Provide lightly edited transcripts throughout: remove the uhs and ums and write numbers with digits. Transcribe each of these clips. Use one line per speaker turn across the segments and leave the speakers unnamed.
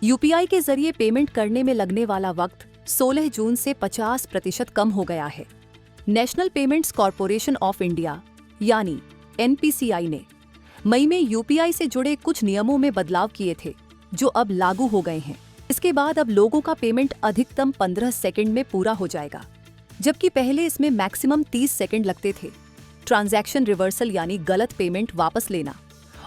UPI के जरिए payment करने में लगने वाला वक्त 16 जून से 50% कम हो गया है। National payments corporation of India यानी एनपीसीआई ने मई में यूपीआई से जुड़े कुछ नियमों में बदलाव किए थे, जो अब लागू हो गए हैं। इसके बाद अब लोगों का पेमेंट अधिकतम 15 सेकंड में पूरा हो जाएगा, जबकि पहले इसमें मैक्सिमम 30 सेकंड लगते थे। ट्रांजैक्शन रिवर्सल यानी गलत पेमेंट वापस लेना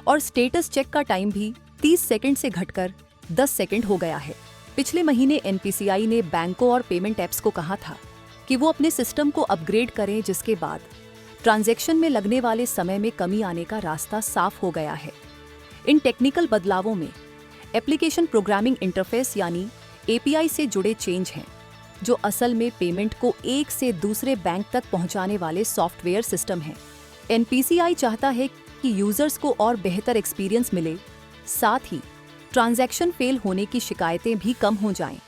और स्टेटस चेक का टाइम भी 30 सेकंड से घटकर 10 सेकंड हो गया है। पिछले महीने एनपीसीआई ने बैंकों और पेमेंट ऐप्स को कहा था कि वो अपने सिस्टम को अपग्रेड करें, जिसके बाद ट्रांजैक्शन में लगने वाले समय में कमी आने का रास्ता साफ हो गया है। इन टेक्निकल बदलावों में एप्लीकेशन प्रोग्रामिंग इंटरफेस यानी एपीआई से जुड़े चेंज हैं, जो असल में पेमेंट को एक से दूसरे बैंक तक पहुंचाने वाले सॉफ्टवेयर सिस्टम हैं। एनपीसीआई चाहता है कि यूजर्स को और बेहतर एक्सपीरियंस मिले, साथ ही ट्रांजैक्शन फेल होने की शिकायतें भी कम हो जाएं।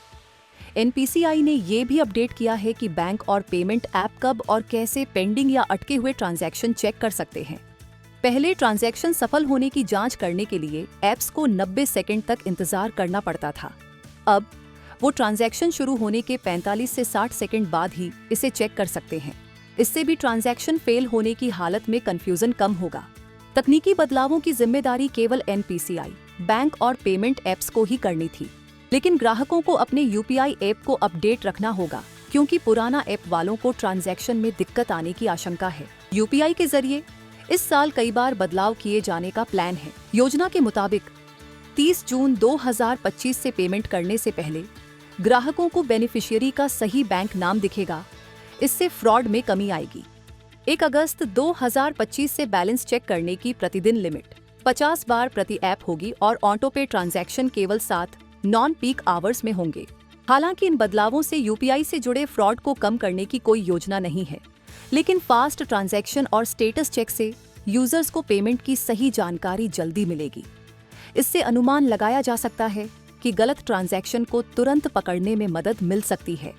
एनपीसीआई ने ये भी अपडेट किया है कि बैंक और पेमेंट ऐप कब और कैसे पेंडिंग या अटके हुए ट्रांजैक्शन चेक कर सकते हैं। पहले ट्रांजैक्शन सफल होने की जांच करने के लिए ऐप्स को 90 सेकंड तक इंतजार करना पड़ता था। अब वो ट्रांजैक्शन शुरू होने के 45 से 60 सेकंड बाद ही इसे चेक कर सकते हैं। इससे भी ट्रांजैक्शन फेल होने की हालत में कंफ्यूजन कम होगा। तकनीकी बदलावों की जिम्मेदारी केवल एनपीसीआई, बैंक और पेमेंट ऐप्स को ही करनी थी, लेकिन ग्राहकों को अपने यूपीआई ऐप को अपडेट रखना होगा, क्योंकि पुराना ऐप वालों को ट्रांजैक्शन में दिक्कत आने की आशंका है। यूपीआई के जरिए इस साल कई बार बदलाव किए जाने का प्लान है। योजना के मुताबिक 30 जून 2025 से पेमेंट करने से पहले ग्राहकों को बेनिफिशियरी का सही बैंक नाम दिखेगा। इससे फ्रॉड में कमी आएगी। 1 अगस्त 2025 से बैलेंस चेक करने की प्रतिदिन लिमिट 50 बार प्रति ऐप होगी और ऑटो पे ट्रांजैक्शन केवल 7 नॉन पीक आवर्स में होंगे। हालांकि इन बदलावों से यूपीआई से जुड़े फ्रॉड को कम करने की कोई योजना नहीं है, लेकिन फास्ट ट्रांजैक्शन और स्टेटस चेक से यूजर्स को पेमेंट की सही जानकारी जल्दी मिलेगी। इससे अनुमान लगाया जा सकता है कि गलत ट्रांजैक्शन को तुरंत पकड़ने में मदद मिल सकती है।